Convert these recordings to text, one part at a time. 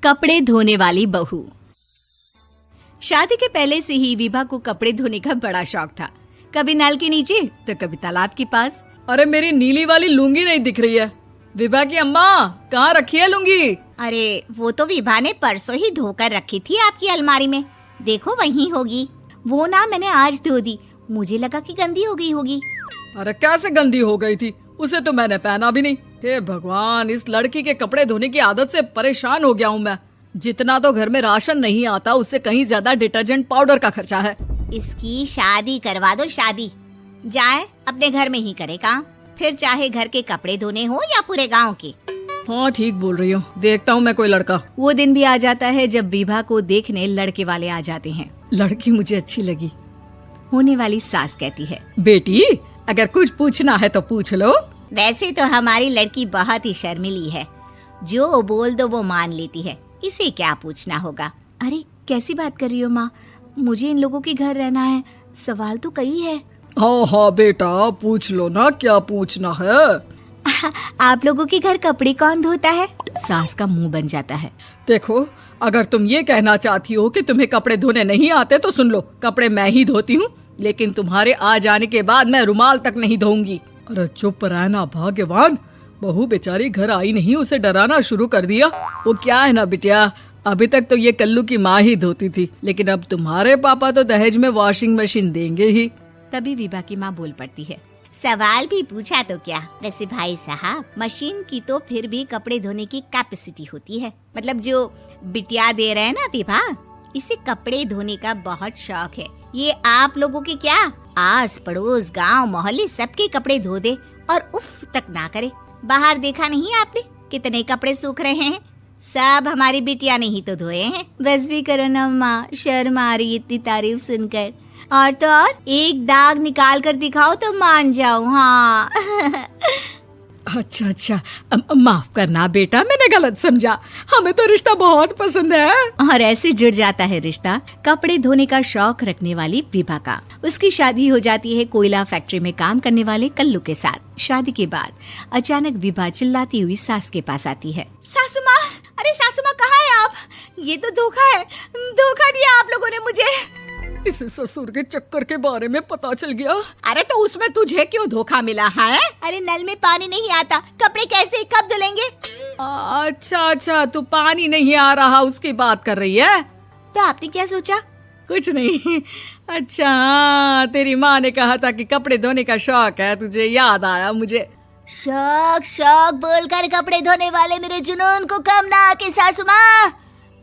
कपड़े धोने वाली बहू। शादी के पहले से ही विभा को कपड़े धोने का बड़ा शौक था। कभी नल के नीचे तो कभी तालाब के पास। अरे मेरी नीली वाली लुंगी नहीं दिख रही है। विभा की अम्मा, कहाँ रखी है लुंगी? अरे वो तो विभा ने परसों ही धोकर रखी थी आपकी अलमारी में, देखो वहीं होगी। वो ना मैंने आज धो दी, मुझे लगा कि गंदी हो गई होगी। अरे कैसे गंदी हो गई थी? उसे तो मैंने पहना भी नहीं। हे भगवान, इस लड़की के कपड़े धोने की आदत से परेशान हो गया हूँ मैं। जितना तो घर में राशन नहीं आता, उससे कहीं ज्यादा डिटर्जेंट पाउडर का खर्चा है। इसकी शादी करवा दो, शादी जाए अपने घर में ही करे काम, फिर चाहे घर के कपड़े धोने हो या पूरे गांव के। हाँ ठीक बोल रही हूँ, देखता हूँ मैं कोई लड़का। वो दिन भी आ जाता है जब विभा को देखने लड़के वाले आ जाते हैं। लड़की मुझे अच्छी लगी। होने वाली सास कहती है, बेटी अगर कुछ पूछना है तो पूछ लो। वैसे तो हमारी लड़की बहुत ही शर्मीली है, जो बोल दो वो मान लेती है, इसे क्या पूछना होगा। अरे कैसी बात कर रही हो माँ, मुझे इन लोगों के घर रहना है, सवाल तो कई है। हाँ हाँ बेटा, पूछ लो ना, क्या पूछना है। आप लोगों के घर कपड़े कौन धोता है? सास का मुंह बन जाता है। देखो, अगर तुम ये कहना चाहती हो कि तुम्हें कपड़े धोने नहीं आते तो सुन लो, कपड़े मैं ही धोती हूँ, लेकिन तुम्हारे आ जाने के बाद मैं रुमाल तक नहीं धोऊंगी। अरे चुप रहना भाग्यवान, बहू बेचारी घर आई नहीं, उसे डराना शुरू कर दिया। वो क्या है ना बिटिया, अभी तक तो ये कल्लू की माँ ही धोती थी, लेकिन अब तुम्हारे पापा तो दहेज में वॉशिंग मशीन देंगे ही। तभी विभा की माँ बोल पड़ती है, सवाल भी पूछा तो क्या। वैसे भाई साहब, मशीन की तो फिर भी कपड़े धोने की कैपेसिटी होती है। मतलब जो बिटिया दे रहे हैं ना विभा, इसे कपड़े धोने का बहुत शौक है। ये आप लोगों के क्या, आस पड़ोस गांव मोहल्ले सबके कपड़े धो दे और उफ तक ना करे। बाहर देखा नहीं आपने कितने कपड़े सूख रहे हैं? सब हमारी बिटिया ने ही तो धोए हैं। बस भी करो ना माँ, शर्म आ रही इतनी तारीफ सुनकर। और तो और एक दाग निकाल कर दिखाओ तो मान जाऊं। हाँ अच्छा, माफ करना बेटा, मैंने गलत समझा। हमें तो रिश्ता बहुत पसंद है। और ऐसे जुड़ जाता है रिश्ता कपड़े धोने का शौक रखने वाली विभा का। उसकी शादी हो जाती है कोयला फैक्ट्री में काम करने वाले कल्लू के साथ। शादी के बाद अचानक विभा चिल्लाती हुई सास के पास आती है। सासू माँ, अरे सासू माँ कहाँ है आप? ये तो धोखा है, धोखा दिया आप लोगों ने मुझे। इसे ससुर के चक्कर के बारे में पता चल गया। अरे तो उसमें तुझे क्यों धोखा मिला है? अरे नल में पानी नहीं आता, कपड़े कैसे कब धुलेंगे? अच्छा, तू पानी नहीं आ रहा उसकी बात कर रही है। तो आपने क्या सोचा? कुछ नहीं। अच्छा, तेरी माँ ने कहा था कि कपड़े धोने का शौक है तुझे, याद आया मुझे। शौक बोलकर कपड़े धोने वाले मेरे जुनून को कम ना आके सासू माँ,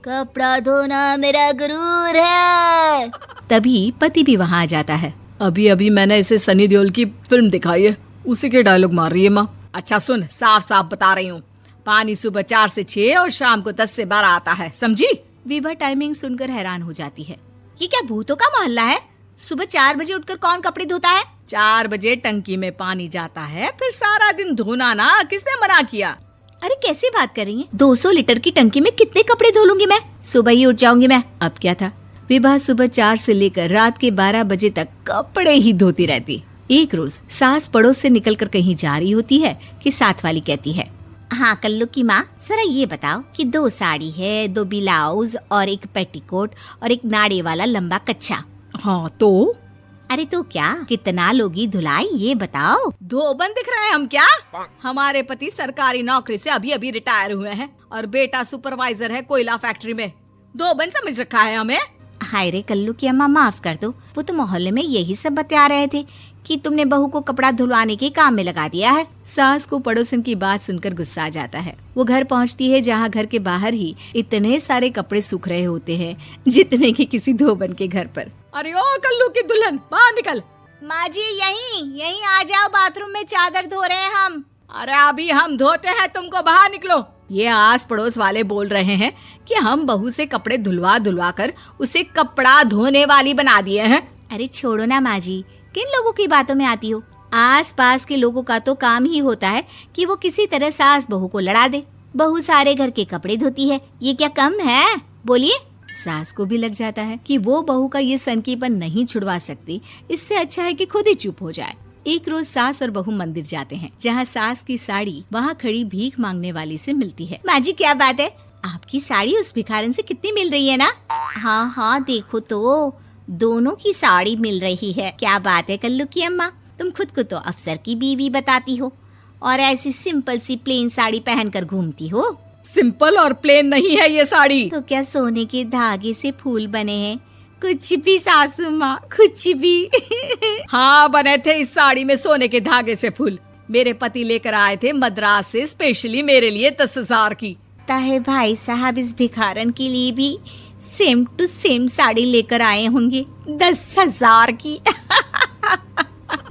कपड़ा धोना मेरा गुरूर है। तभी पति भी वहाँ आ जाता है। अभी मैंने इसे सनी देओल की फिल्म दिखाई है, उसी के डायलॉग मार रही है माँ। अच्छा सुन, साफ साफ बता रही हूँ, पानी सुबह 4 से 6 और शाम को 10 से 12 आता है, समझी? विभा टाइमिंग सुनकर हैरान हो जाती है। ये क्या भूतों का मोहल्ला है? सुबह 4 बजे उठकर कौन कपड़े धोता है? 4 बजे टंकी में पानी जाता है, फिर सारा दिन धोना ना, किसने मना किया? अरे कैसी बात कर रही हैं? 200 लीटर की टंकी में कितने कपड़े धो लूंगी मैं? सुबह ही उठ जाऊंगी मैं। अब क्या था, विभा सुबह 4 से लेकर रात के 12 बजे तक कपड़े ही धोती रहती। एक रोज सास पड़ोस से निकलकर कहीं जा रही होती है कि साथ वाली कहती है, हाँ कल्लू की माँ, जरा ये बताओ कि 2 साड़ी है, 2 ब्लाउज और एक पेटीकोट और एक नाड़े वाला लंबा कच्छा। हाँ तो? अरे तो क्या, कितना लोगी धुलाई ये बताओ। धोबन दिख रहे हैं हम क्या? हमारे पति सरकारी नौकरी से अभी रिटायर हुए हैं और बेटा सुपरवाइजर है कोयला फैक्ट्री में। धोबन समझ रखा है हमें? हाय रे कल्लू की अम्मा, माफ कर दो, वो तो मोहल्ले में यही सब बता रहे थे कि तुमने बहू को कपड़ा धुलवाने के काम में लगा दिया है। सास को पड़ोसन की बात सुनकर गुस्सा आ जाता है। वो घर पहुंचती है जहां घर के बाहर ही इतने सारे कपड़े सूख रहे होते हैं जितने कि किसी धोबन के घर पर। अरे ओ कल्लू की दुल्हन, बाहर निकल। माँ जी यहीं आ जाओ, बाथरूम में चादर धो रहे हैं हम। अरे अभी हम धोते हैं, तुमको बाहर निकलो। ये आस पड़ोस वाले बोल रहे हैं कि हम बहू से कपड़े धुलवा कर उसे कपड़ा धोने वाली बना दिए हैं। अरे छोड़ो ना माँ जी, किन लोगों की बातों में आती हो? आस पास के लोगों का तो काम ही होता है कि वो किसी तरह सास बहू को लड़ा दे। बहू सारे घर के कपड़े धोती है, ये क्या कम है? बोलिए। सास को भी लग जाता है कि वो बहू का ये सनकीपन नहीं छुड़वा सकती, इससे अच्छा है कि खुद ही चुप हो जाए। एक रोज सास और बहू मंदिर जाते हैं, जहाँ सास की साड़ी वहाँ खड़ी भीख मांगने वाली से मिलती है। माँ जी क्या बात है, आपकी साड़ी उस भिखारन से कितनी मिल रही है ना? हाँ हाँ देखो तो, दोनों की साड़ी मिल रही है। क्या बात है कल्लू की अम्मा, तुम खुद को तो अफसर की बीवी बताती हो और ऐसी सिंपल सी प्लेन साड़ी पहनकर घूमती हो। सिंपल और प्लेन नहीं है ये साड़ी। तो क्या सोने के धागे से फूल बने हैं? कुछ भी सासू माँ, कुछ भी। हाँ बने थे इस साड़ी में सोने के धागे से फूल। मेरे पति लेकर आए थे मद्रास से स्पेशली मेरे लिए 10,000 की। ताहे भाई साहब इस भिखारन के लिए भी सेम टू सेम साड़ी लेकर आए होंगे 10,000 की।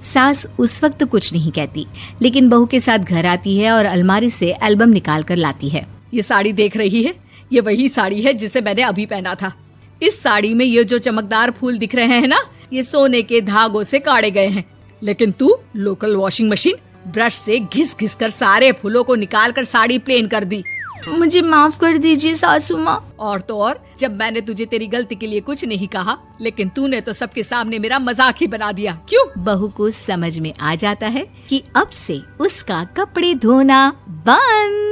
सास उस वक्त तो कुछ नहीं कहती, लेकिन बहू के साथ घर आती है और अलमारी से एल्बम निकाल कर लाती है। ये साड़ी देख रही है, ये वही साड़ी है जिसे मैंने अभी पहना था। इस साड़ी में ये जो चमकदार फूल दिख रहे हैं ना, ये सोने के धागों से काढ़े गए हैं। लेकिन तू लोकल वॉशिंग मशीन ब्रश से घिस घिस कर सारे फूलों को निकाल कर साड़ी प्लेन कर दी। मुझे माफ कर दीजिए सासू माँ। और तो और, जब मैंने तुझे तेरी गलती के लिए कुछ नहीं कहा, लेकिन तूने तो सबके सामने मेरा मजाक ही बना दिया। क्यों? बहू को समझ में आ जाता है कि अब से उसका कपड़े धोना बंद।